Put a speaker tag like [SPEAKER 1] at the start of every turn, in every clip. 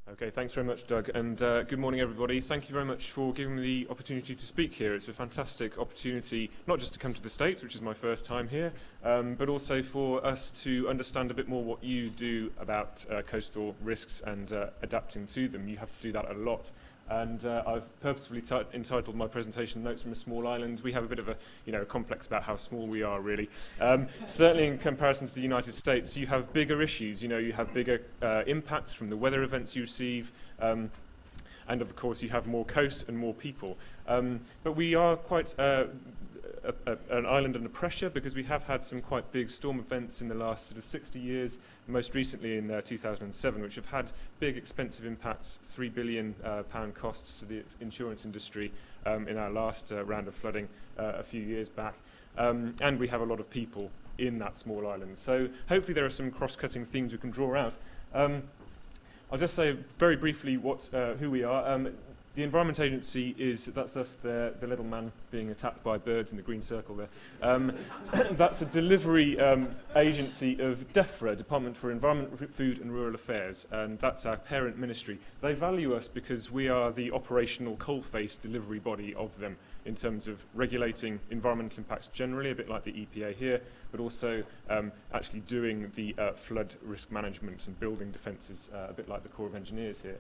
[SPEAKER 1] Okay, thanks very much, Doug, and good morning, everybody. Thank you very much for giving me the opportunity to speak here. It's a fantastic opportunity, not just to come to the States, which is my first time here, but also for us to understand a bit more what you do about coastal risks and adapting to them. You have to do that a lot. And I've purposefully entitled my presentation Notes from a Small Island. We have a bit of a complex about how small we are, really. Certainly in comparison to the United States, you have bigger issues. You have bigger impacts from the weather events you receive. And of course, you have more coast and more people. But we are quite an island under pressure because we have had some quite big storm events in the last sort of 60 years, most recently in 2007, which have had big expensive impacts, £3 billion costs to the insurance industry in our last round of flooding a few years back. And we have a lot of people in that small island. So hopefully there are some cross-cutting themes we can draw out. I'll just say very briefly who we are. The Environment Agency that's us, the little man being attacked by birds in the green circle there. That's a delivery agency of DEFRA, Department for Environment, Food and Rural Affairs, and that's our parent ministry. They value us because we are the operational coalface delivery body of them in terms of regulating environmental impacts generally, a bit like the EPA here, but also actually doing the flood risk management and building defences, a bit like the Corps of Engineers here.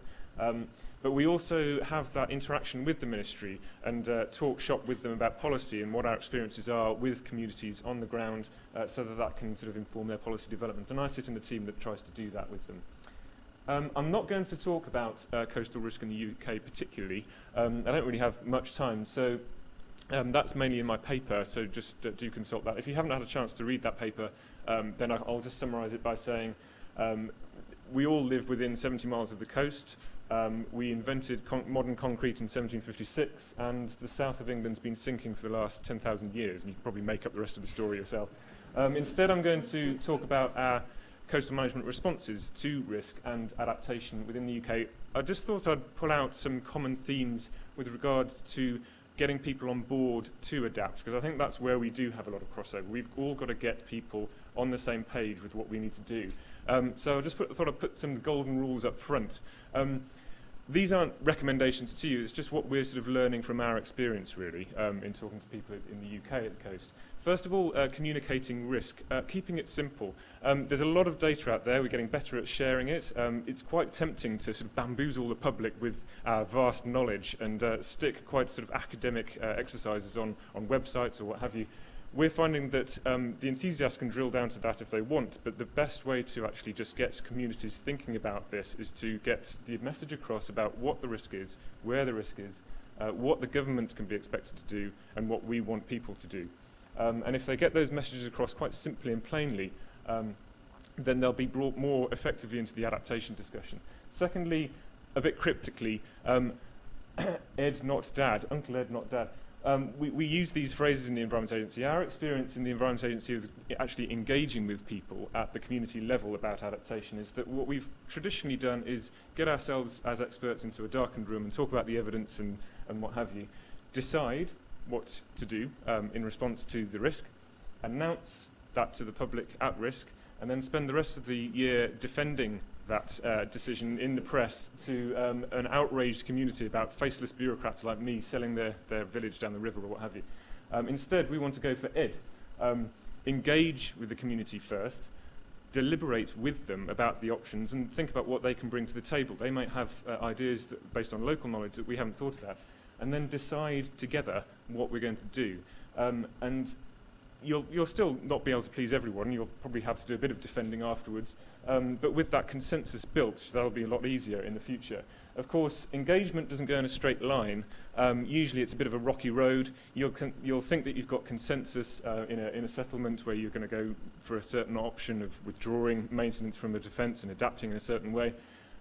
[SPEAKER 1] But we also have that interaction with the ministry and talk shop with them about policy and what our experiences are with communities on the ground so that can sort of inform their policy development. And I sit in the team that tries to do that with them. I'm not going to talk about coastal risk in the UK particularly. I don't really have much time, so that's mainly in my paper, so just do consult that. If you haven't had a chance to read that paper, then I'll just summarise it by saying we all live within 70 miles of the coast. We invented modern concrete in 1756, and the south of England's been sinking for the last 10,000 years, and you can probably make up the rest of the story yourself. Instead, I'm going to talk about our coastal management responses to risk and adaptation within the UK. I just thought I'd pull out some common themes with regards to getting people on board to adapt, because I think that's where we do have a lot of crossover. We've all got to get people on the same page with what we need to do. So I just thought I'd put some golden rules up front. These aren't recommendations to you, it's just what we're sort of learning from our experience, really, in talking to people in the UK at the coast. First of all, communicating risk, keeping it simple. There's a lot of data out there, we're getting better at sharing it. It's quite tempting to sort of bamboozle the public with our vast knowledge and stick quite sort of academic exercises on websites or what have you. We're finding that the enthusiasts can drill down to that if they want, but the best way to actually just get communities thinking about this is to get the message across about what the risk is, where the risk is, what the government can be expected to do, and what we want people to do. And if they get those messages across quite simply and plainly, then they'll be brought more effectively into the adaptation discussion. Secondly, a bit cryptically, Ed, not Dad, Uncle Ed, not Dad. We use these phrases in the Environment Agency. Our experience in the Environment Agency of actually engaging with people at the community level about adaptation is that what we've traditionally done is get ourselves as experts into a darkened room and talk about the evidence and what have you, decide what to do in response to the risk, announce that to the public at risk, and then spend the rest of the year defending that decision in the press to an outraged community about faceless bureaucrats like me selling their village down the river or what have you. Instead, we want to go for Ed. Engage with the community first, deliberate with them about the options and think about what they can bring to the table. They might have ideas based on local knowledge that we haven't thought about, and then decide together what we're going to do. And you'll still not be able to please everyone. You'll probably have to do a bit of defending afterwards. But with that consensus built, that'll be a lot easier in the future. Of course, engagement doesn't go in a straight line. Usually it's a bit of a rocky road. You'll think that you've got consensus in a settlement where you're going to go for a certain option of withdrawing maintenance from a defence and adapting in a certain way.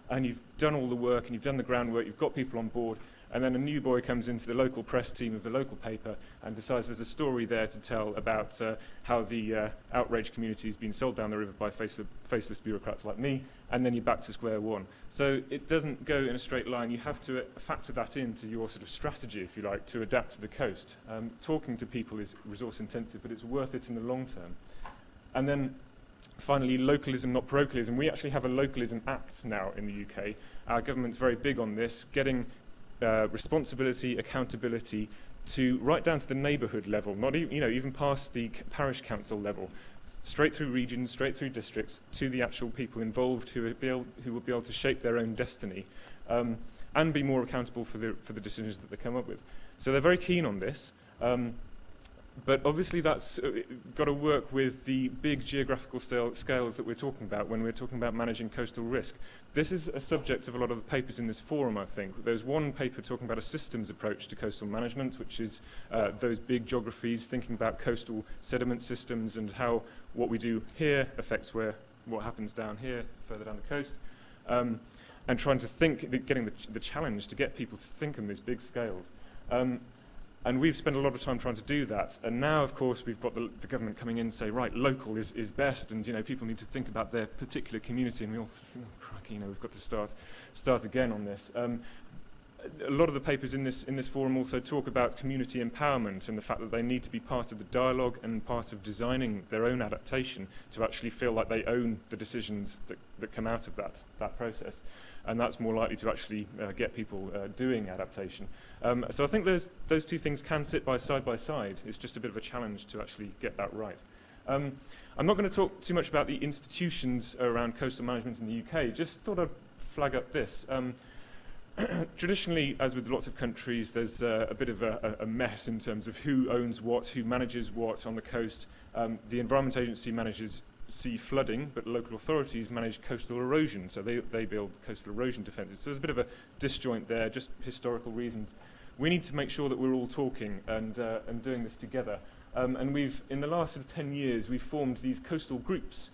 [SPEAKER 1] And you've done all the work and you've done the groundwork, you've got people on board, and then a new boy comes into the local press team of the local paper and decides there's a story there to tell about how the outraged community has been sold down the river by faceless bureaucrats like me, and then you're back to square one. So it doesn't go in a straight line. You have to factor that into your sort of strategy, if you like, to adapt to the coast. Talking to people is resource intensive, but it's worth it in the long term. And then Finally, localism, not parochialism. We actually have a Localism Act now in the UK. Our government's very big on this, getting responsibility, accountability to right down to the neighbourhood level, not even past the parish council level, straight through regions, straight through districts, to the actual people involved who will be able to shape their own destiny and be more accountable for the decisions that they come up with. So they're very keen on this. But obviously that's got to work with the big geographical scales that we're talking about when we're talking about managing coastal risk. This is a subject of a lot of the papers in this forum, I think. There's one paper talking about a systems approach to coastal management, which is those big geographies, thinking about coastal sediment systems and how what we do here affects what happens down here, further down the coast. And trying to think, getting the challenge to get people to think on these big scales. And we've spent a lot of time trying to do that. And now, of course, we've got the government coming in and say, right, local is best, and people need to think about their particular community. And we all think, oh, crikey, we've got to start again on this. A lot of the papers in this forum also talk about community empowerment and the fact that they need to be part of the dialogue and part of designing their own adaptation to actually feel like they own the decisions that come out of that process. And that's more likely to actually get people doing adaptation. So I think those two things can sit side by side. It's just a bit of a challenge to actually get that right. I'm not going to talk too much about the institutions around coastal management in the UK. Just thought I'd flag up this. Traditionally, as with lots of countries, there's a bit of a mess in terms of who owns what, who manages what on the coast. The Environment Agency manages sea flooding, but local authorities manage coastal erosion, so they build coastal erosion defences. So there's a bit of a disjoint there, just historical reasons. We need to make sure that we're all talking and doing this together. And in the last sort of 10 years, we've formed these coastal groups,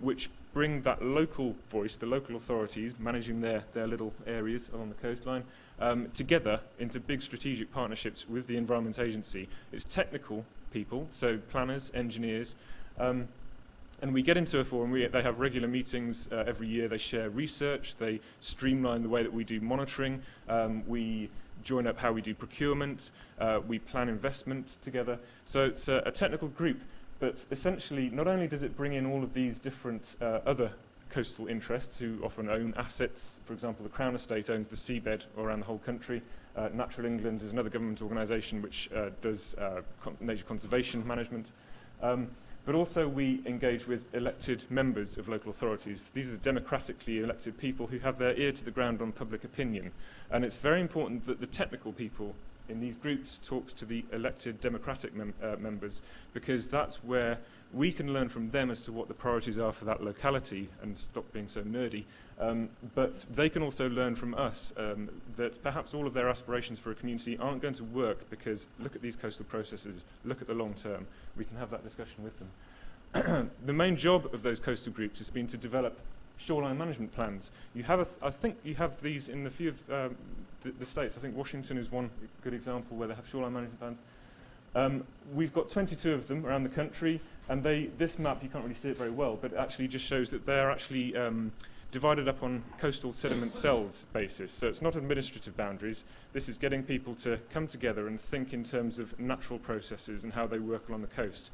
[SPEAKER 1] which bring that local voice, the local authorities managing their little areas along the coastline, together into big strategic partnerships with the Environment Agency. It's technical people, so planners, engineers, and we get into a forum. They have regular meetings every year. They share research. They streamline the way that we do monitoring. We join up how we do procurement. We plan investment together. So it's a technical group. But essentially, not only does it bring in all of these different other coastal interests who often own assets. For example, the Crown Estate owns the seabed around the whole country. Natural England is another government organisation which does nature conservation management. But also we engage with elected members of local authorities. These are the democratically elected people who have their ear to the ground on public opinion. And it's very important that the technical people in these groups talks to the elected democratic members, because that's where we can learn from them as to what the priorities are for that locality and stop being so nerdy. But they can also learn from us that perhaps all of their aspirations for a community aren't going to work because look at these coastal processes, look at the long term. We can have that discussion with them. The main job of those coastal groups has been to develop shoreline management plans. I think you have these in a few of the states. I think Washington is one good example where they have shoreline management plans. We've got 22 of them around the country, and this map, you can't really see it very well, but it actually just shows that they're actually divided up on coastal sediment cells basis. So it's not administrative boundaries. This is getting people to come together and think in terms of natural processes and how they work along the coast.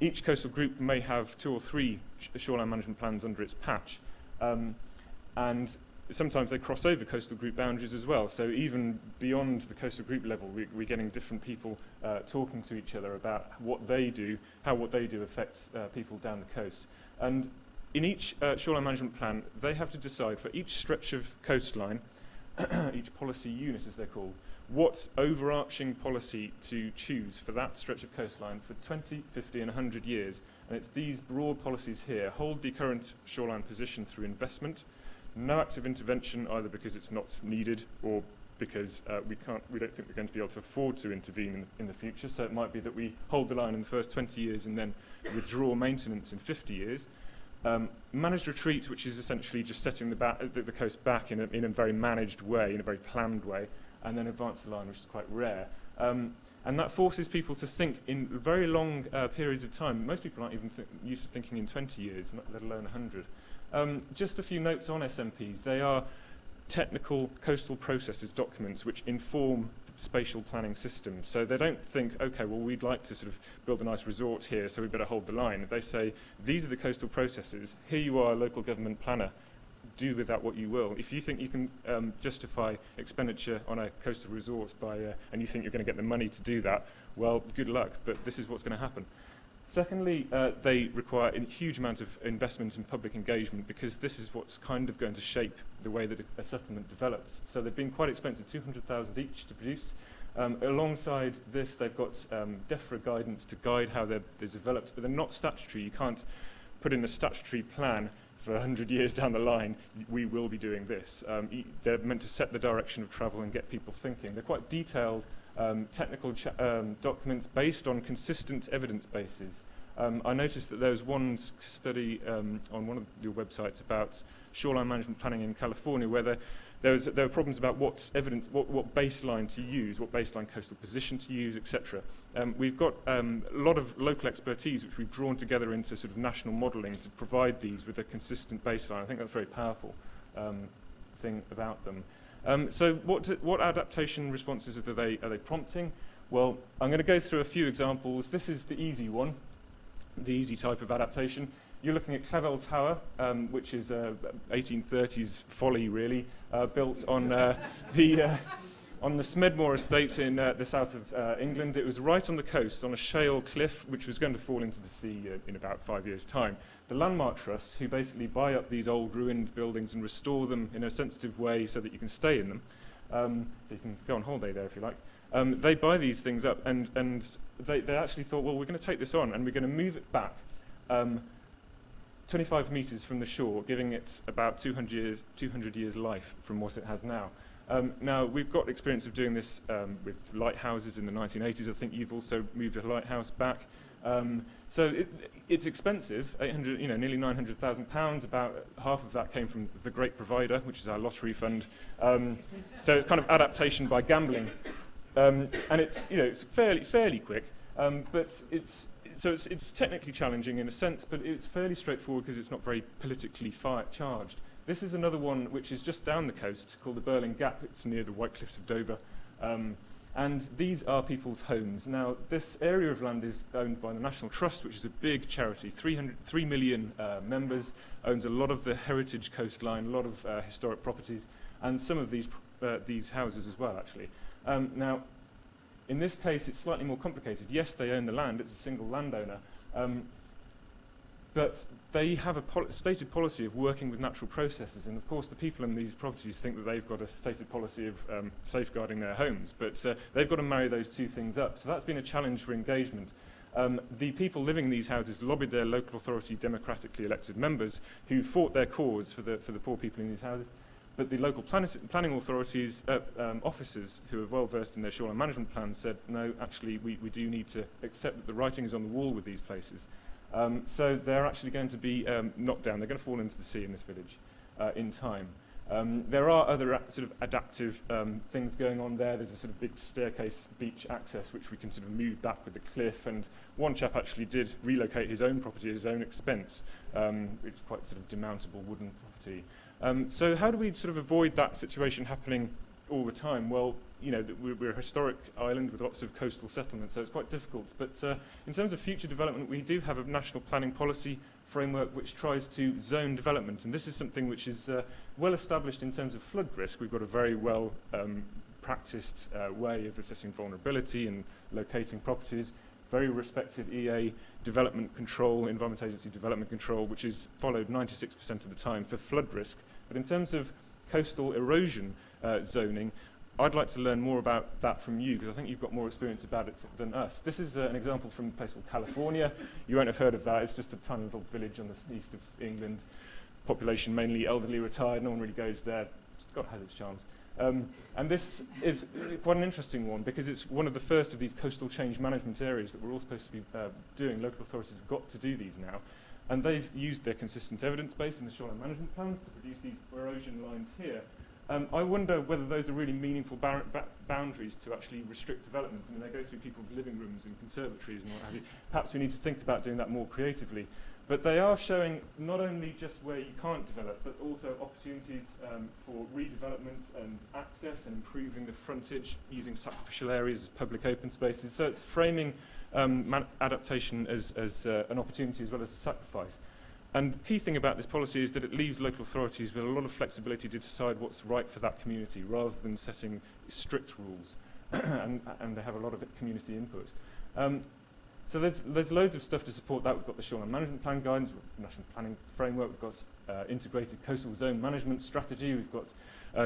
[SPEAKER 1] Each coastal group may have 2 or 3 shoreline management plans under its patch. And sometimes they cross over coastal group boundaries as well. So even beyond the coastal group level, we're getting different people talking to each other about what they do, how what they do affects people down the coast. And in each shoreline management plan, they have to decide for each stretch of coastline, each policy unit as they're called, what overarching policy to choose for that stretch of coastline for 20, 50 and 100 years. And it's these broad policies here: hold the current shoreline position through investment, no active intervention either because it's not needed or because we don't think we're going to be able to afford to intervene in the future. So it might be that we hold the line in the first 20 years and then withdraw maintenance in 50 years. Managed retreat, which is essentially just setting the coast back in a very managed way, in a very planned way, and then advance the line, which is quite rare. And that forces people to think in very long periods of time. Most people aren't even used to thinking in 20 years, let alone 100. Just a few notes on SMPs. They are technical coastal processes documents which inform the spatial planning system. So they don't think, okay, well, we'd like to sort of build a nice resort here, so we better hold the line. They say, these are the coastal processes. Here you are, local government planner. Do with that what you will. If you think you can justify expenditure on a coastal resort and you think you're going to get the money to do that, well, good luck, but this is what's going to happen. Secondly, they require a huge amount of investment in public engagement, because this is what's kind of going to shape the way that a settlement develops. So they've been quite expensive, 200,000 each to produce. Alongside this, they've got DEFRA guidance to guide how they're developed, but they're not statutory. You can't put in a statutory plan for 100 years down the line, we will be doing this. They're meant to set the direction of travel and get people thinking. They're quite detailed technical documents based on consistent evidence bases. I noticed that there was one study on one of your websites about shoreline management planning in California, where there were problems about what evidence, what baseline to use, what baseline coastal position to use, etc. We've got a lot of local expertise which we've drawn together into sort of national modelling to provide these with a consistent baseline. I think that's a very powerful thing about them. So what adaptation responses are they prompting? Well, I'm going to go through a few examples. This is the easy one, the easy type of adaptation. You're looking at Clavel Tower, which is 1830s folly, really, built on the Smedmore estate in the south of England. It was right on the coast, on a shale cliff, which was going to fall into the sea in about 5 years' time. The Landmark Trust, who basically buy up these old ruined buildings and restore them in a sensitive way so that you can stay in them, so you can go on holiday there if you like, they buy these things up, and they actually thought, well, we're going to take this on and we're going to move it back 25 metres from the shore, giving it about 200 years life from what it has now. Now, we've got experience of doing this with lighthouses in the 1980s. I think you've also moved a lighthouse back. So it's expensive, nearly £900,000. About half of that came from the Great Provider, which is our lottery fund. So it's kind of adaptation by gambling, and it's fairly quick, but it's technically challenging in a sense, but it's fairly straightforward because it's not very politically charged. This is another one which is just down the coast called the Berlin Gap. It's near the White Cliffs of Dover. And these are people's homes. Now, this area of land is owned by the National Trust, which is a big charity, 3 million members, owns a lot of the heritage coastline, a lot of historic properties, and some of these houses as well, actually. Now, in this case, it's slightly more complicated. Yes, they own the land. It's a single landowner. But they have a stated policy of working with natural processes, and of course the people in these properties think that they've got a stated policy of safeguarding their homes, but they've got to marry those two things up. So that's been a challenge for engagement. The people living in these houses lobbied their local authority democratically elected members who fought their cause for the poor people in these houses. But the local planning authorities, officers who are well versed in their shoreline management plans said, no, actually we do need to accept that the writing is on the wall with these places. So they're actually going to be knocked down. They're going to fall into the sea in this village in time. There are other sort of adaptive things going on there. There's a sort of big staircase beach access which we can sort of move back with the cliff, and one chap actually did relocate his own property at his own expense, which is quite sort of demountable wooden property. So how do we sort of avoid that situation happening all the time? Well, we're a historic island with lots of coastal settlements, so it's quite difficult. But in terms of future development, we do have a national planning policy framework which tries to zone development, and this is something which is well established in terms of flood risk. We've got a very well practiced way of assessing vulnerability and locating properties, very respected EA development control, Environment Agency development control, which is followed 96% of the time for flood risk. But in terms of coastal erosion zoning, I'd like to learn more about that from you, because I think you've got more experience about it than us. This is an example from a place called California. You won't have heard of that. It's just a tiny little village on the east of England. Population mainly elderly, retired. No one really goes there. God has its charms. And this is quite an interesting one, because it's one of the first of these coastal change management areas that we're all supposed to be doing. Local authorities have got to do these now. And they've used their consistent evidence base in the shoreline management plans to produce these erosion lines here. I wonder whether those are really meaningful boundaries to actually restrict development. I mean, they go through people's living rooms and conservatories and what have you. Perhaps we need to think about doing that more creatively. But they are showing not only just where you can't develop, but also opportunities for redevelopment and access and improving the frontage using sacrificial areas as public open spaces. So it's framing adaptation as an opportunity as well as a sacrifice. And the key thing about this policy is that it leaves local authorities with a lot of flexibility to decide what's right for that community rather than setting strict rules. and they have a lot of community input. So there's loads of stuff to support that. We've got the shoreline management plan guidance, national planning framework, we've got integrated coastal zone management strategy, we've got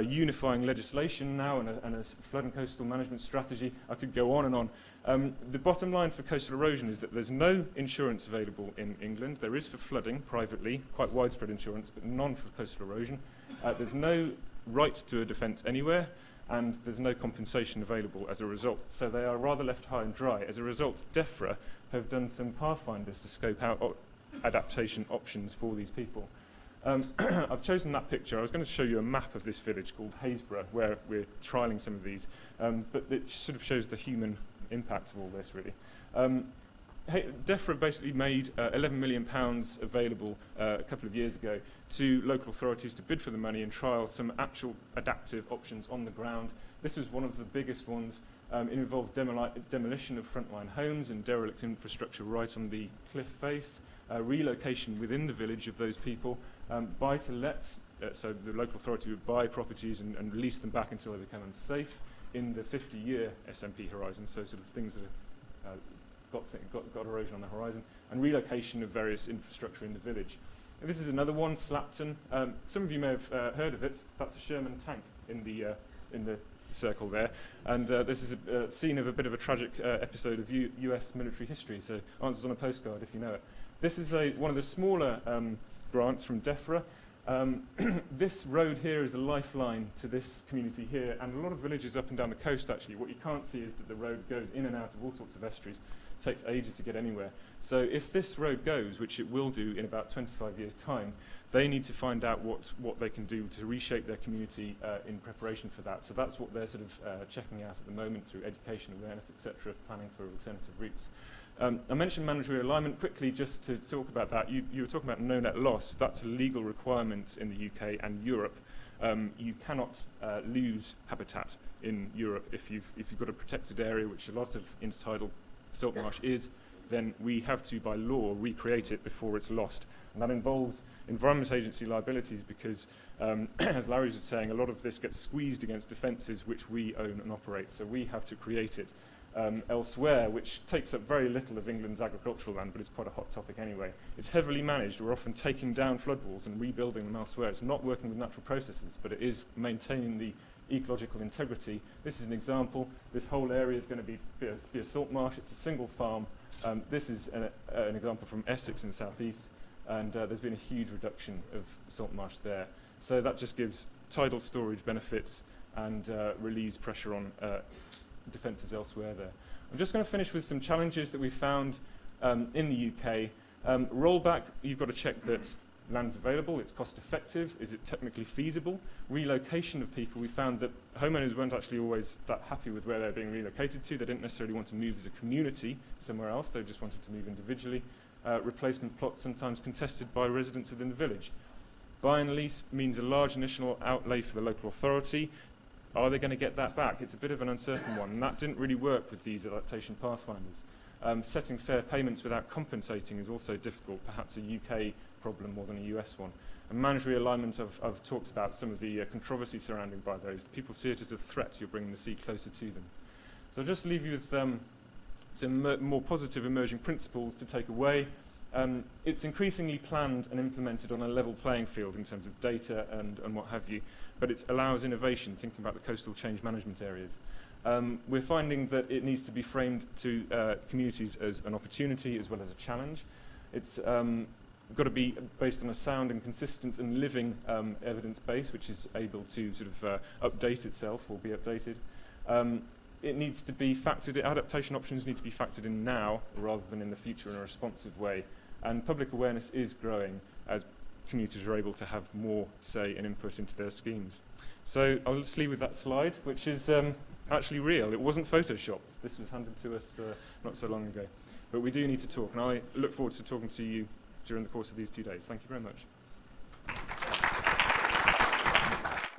[SPEAKER 1] unifying legislation now and a flood and coastal management strategy. I could go on and on. The bottom line for coastal erosion is that there's no insurance available in England. There is for flooding privately, quite widespread insurance, but none for coastal erosion. There's no right to a defence anywhere, and there's no compensation available as a result. So they are rather left high and dry. As a result, DEFRA have done some pathfinders to scope out adaptation options for these people. I've chosen that picture. I was going to show you a map of this village called Haysborough, where we're trialling some of these, but it sort of shows the human impact of all this, really. DEFRA basically made £11 million available a couple of years ago to local authorities to bid for the money and trial some actual adaptive options on the ground. This was one of the biggest ones. It involved demolition of frontline homes and derelict infrastructure right on the cliff face, relocation within the village of those people, buy to let, so the local authority would buy properties and release them back until they become unsafe in the 50-year SMP horizon, so sort of things that have got erosion on the horizon, and relocation of various infrastructure in the village. And this is another one, Slapton. Some of you may have heard of it. That's a Sherman tank in the circle there. And this is a scene of a bit of a tragic episode of US military history, so answers on a postcard if you know it. This is one of the smaller grants from DEFRA. This road here is a lifeline to this community here, and a lot of villages up and down the coast actually. What you can't see is that the road goes in and out of all sorts of estuaries. It takes ages to get anywhere. So if this road goes, which it will do in about 25 years' time, they need to find out what they can do to reshape their community in preparation for that. So that's what they're sort of checking out at the moment through education, awareness, etc., planning for alternative routes. I mentioned mandatory alignment quickly just to talk about that. You were talking about no net loss. That's a legal requirement in the UK and Europe. You cannot lose habitat in Europe if you've got a protected area, which a lot of intertidal salt marsh is. Then we have to, by law, recreate it before it's lost. And that involves Environment Agency liabilities because, as Larry was saying, a lot of this gets squeezed against defences which we own and operate. So we have to create it elsewhere, which takes up very little of England's agricultural land, but it's quite a hot topic anyway. It's heavily managed. We're often taking down floodwalls and rebuilding them elsewhere. It's not working with natural processes, but it is maintaining the ecological integrity. This is an example. This whole area is going to be a salt marsh. It's a single farm. This is an example from Essex in the southeast, and there's been a huge reduction of salt marsh there. So that just gives tidal storage benefits and relieves pressure on defences elsewhere there. I'm just going to finish with some challenges that we found in the UK. Rollback, you've got to check that land's available, it's cost effective, is it technically feasible? Relocation of people, we found that homeowners weren't actually always that happy with where they're being relocated to. They didn't necessarily want to move as a community somewhere else, they just wanted to move individually. Replacement plots sometimes contested by residents within the village. Buy and lease means a large initial outlay for the local authority. Are they going to get that back? It's a bit of an uncertain one, and that didn't really work with these adaptation pathfinders. Setting fair payments without compensating is also difficult, perhaps a UK problem more than a US one. And mandatory alignment, I've talked about some of the controversy surrounding by those. People see it as a threat, you're bringing the sea closer to them. So I'll just leave you with some more positive emerging principles to take away. It's increasingly planned and implemented on a level playing field in terms of data and what have you, but it allows innovation, thinking about the coastal change management areas. We're finding that it needs to be framed to communities as an opportunity as well as a challenge. It's got to be based on a sound and consistent and living evidence base, which is able to sort of update itself or be updated. It needs to be factored in, adaptation options need to be factored in now rather than in the future in a responsive way. And public awareness is growing as commuters are able to have more say and input into their schemes. So I'll just leave with that slide, which is actually real. It wasn't photoshopped. This was handed to us not so long ago. But we do need to talk, and I look forward to talking to you during the course of these 2 days. Thank you very much.